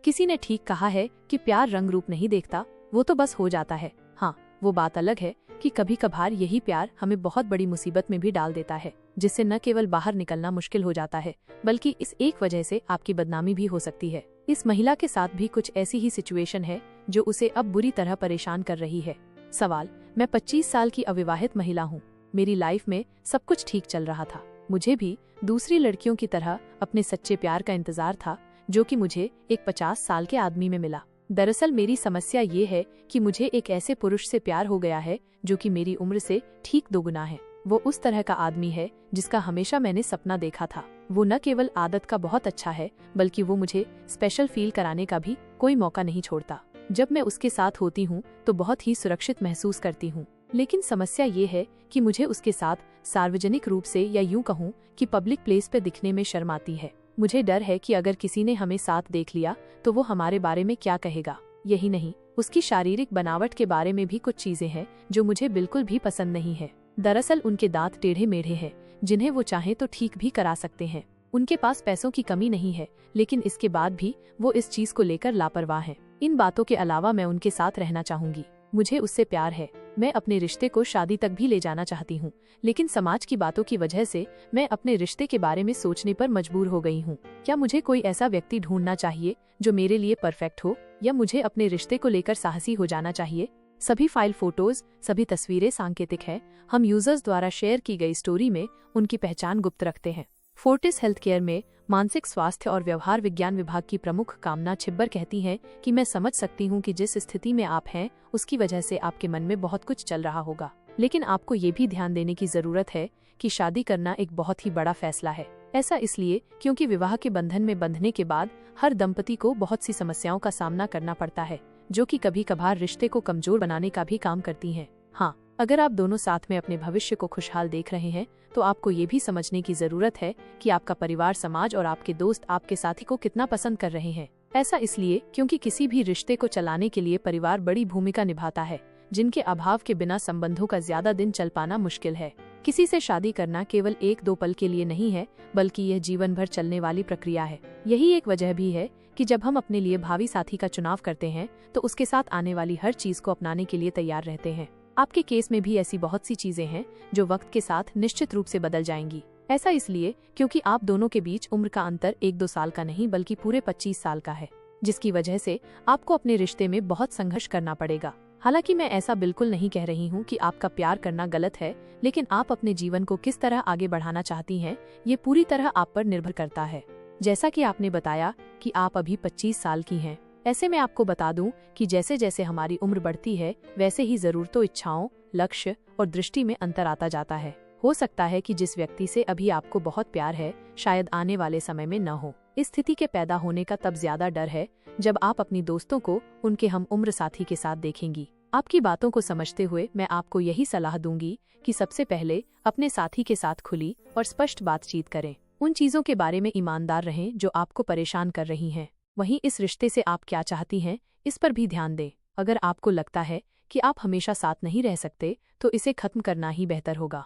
किसी ने ठीक कहा है कि प्यार रंग रूप नहीं देखता, वो तो बस हो जाता है। हाँ, वो बात अलग है कि कभी कभार यही प्यार हमें बहुत बड़ी मुसीबत में भी डाल देता है, जिससे न केवल बाहर निकलना मुश्किल हो जाता है, बल्कि इस एक वजह से आपकी बदनामी भी हो सकती है। इस महिला के साथ भी कुछ ऐसी ही सिचुएशन है जो उसे अब बुरी तरह परेशान कर रही है। सवाल: मैं 25 साल की अविवाहित महिला हूँ। मेरी लाइफ में सब कुछ ठीक चल रहा था। मुझे भी दूसरी लड़कियों की तरह अपने सच्चे प्यार का इंतजार था, जो कि मुझे एक 50 साल के आदमी में मिला। दरअसल मेरी समस्या ये है कि मुझे एक ऐसे पुरुष से प्यार हो गया है जो कि मेरी उम्र से ठीक दोगुना है। वो उस तरह का आदमी है जिसका हमेशा मैंने सपना देखा था। वो न केवल आदत का बहुत अच्छा है, बल्कि वो मुझे स्पेशल फील कराने का भी कोई मौका नहीं छोड़ता। जब मैं उसके साथ होती हूँ तो बहुत ही सुरक्षित महसूस करती हूँ। लेकिन समस्या ये है कि मुझे उसके साथ सार्वजनिक रूप से, या यूं कहूँ कि पब्लिक प्लेस पे दिखने में शर्म आती है। मुझे डर है कि अगर किसी ने हमें साथ देख लिया तो वो हमारे बारे में क्या कहेगा। यही नहीं, उसकी शारीरिक बनावट के बारे में भी कुछ चीजें हैं जो मुझे बिल्कुल भी पसंद नहीं है। दरअसल उनके दांत टेढ़े मेढ़े हैं, जिन्हें वो चाहे तो ठीक भी करा सकते हैं। उनके पास पैसों की कमी नहीं है, लेकिन इसके बाद भी वो इस चीज को लेकर लापरवाह हैं। इन बातों के अलावा मैं उनके साथ रहना चाहूंगी। मुझे उससे प्यार है। मैं अपने रिश्ते को शादी तक भी ले जाना चाहती हूँ, लेकिन समाज की बातों की वजह से मैं अपने रिश्ते के बारे में सोचने पर मजबूर हो गई हूँ। क्या मुझे कोई ऐसा व्यक्ति ढूंढना चाहिए जो मेरे लिए परफेक्ट हो, या मुझे अपने रिश्ते को लेकर साहसी हो जाना चाहिए? सभी फाइल फोटोज, सभी तस्वीरें सांकेतिक है। हम यूजर्स द्वारा शेयर की गई स्टोरी में उनकी पहचान गुप्त रखते हैं। फोर्टिस हेल्थ केयर में मानसिक स्वास्थ्य और व्यवहार विज्ञान विभाग की प्रमुख कामना छिब्बर कहती हैं कि मैं समझ सकती हूँ कि जिस स्थिति में आप हैं उसकी वजह से आपके मन में बहुत कुछ चल रहा होगा, लेकिन आपको ये भी ध्यान देने की जरूरत है कि शादी करना एक बहुत ही बड़ा फैसला है। ऐसा इसलिए क्योंकि विवाह के बंधन में बंधने के बाद हर दंपति को बहुत सी समस्याओं का सामना करना पड़ता है, जो कि कभी कभार रिश्ते को कमजोर बनाने का भी काम करती हैं। हाँ, अगर आप दोनों साथ में अपने भविष्य को खुशहाल देख रहे हैं तो आपको ये भी समझने की जरूरत है कि आपका परिवार, समाज और आपके दोस्त आपके साथी को कितना पसंद कर रहे हैं। ऐसा इसलिए क्योंकि किसी भी रिश्ते को चलाने के लिए परिवार बड़ी भूमिका निभाता है, जिनके अभाव के बिना संबंधों का ज्यादा दिन चल पाना मुश्किल है। किसी से शादी करना केवल 1-2 पल के लिए नहीं है, बल्कि यह जीवन भर चलने वाली प्रक्रिया है। यही एक वजह भी है कि जब हम अपने लिए भावी साथी का चुनाव करते हैं तो उसके साथ आने वाली हर चीज को अपनाने के लिए तैयार रहते हैं। आपके केस में भी ऐसी बहुत सी चीजें हैं जो वक्त के साथ निश्चित रूप से बदल जाएंगी। ऐसा इसलिए क्योंकि आप दोनों के बीच उम्र का अंतर 1-2 साल का नहीं, बल्कि पूरे 25 साल का है, जिसकी वजह से आपको अपने रिश्ते में बहुत संघर्ष करना पड़ेगा। हालांकि मैं ऐसा बिल्कुल नहीं कह रही हूँ कि आपका प्यार करना गलत है, लेकिन आप अपने जीवन को किस तरह आगे बढ़ाना चाहती हैं, ये पूरी तरह आप पर निर्भर करता है। जैसा कि आपने बताया कि आप अभी 25 साल की हैं, ऐसे में आपको बता दूं कि जैसे जैसे हमारी उम्र बढ़ती है वैसे ही जरूरतों, इच्छाओं, लक्ष्य और दृष्टि में अंतर आता जाता है। हो सकता है कि जिस व्यक्ति से अभी आपको बहुत प्यार है शायद आने वाले समय में न हो। इस स्थिति के पैदा होने का तब ज्यादा डर है जब आप अपनी दोस्तों को उनके हम उम्र साथी के साथ देखेंगी। आपकी बातों को समझते हुए मैं आपको यही सलाह दूंगी कि सबसे पहले अपने साथी के साथ खुली और स्पष्ट बातचीत करें। उन चीजों के बारे में ईमानदार रहें जो आपको परेशान कर रही हैं। वहीं इस रिश्ते से आप क्या चाहती हैं, इस पर भी ध्यान दें। अगर आपको लगता है कि आप हमेशा साथ नहीं रह सकते तो इसे खत्म करना ही बेहतर होगा।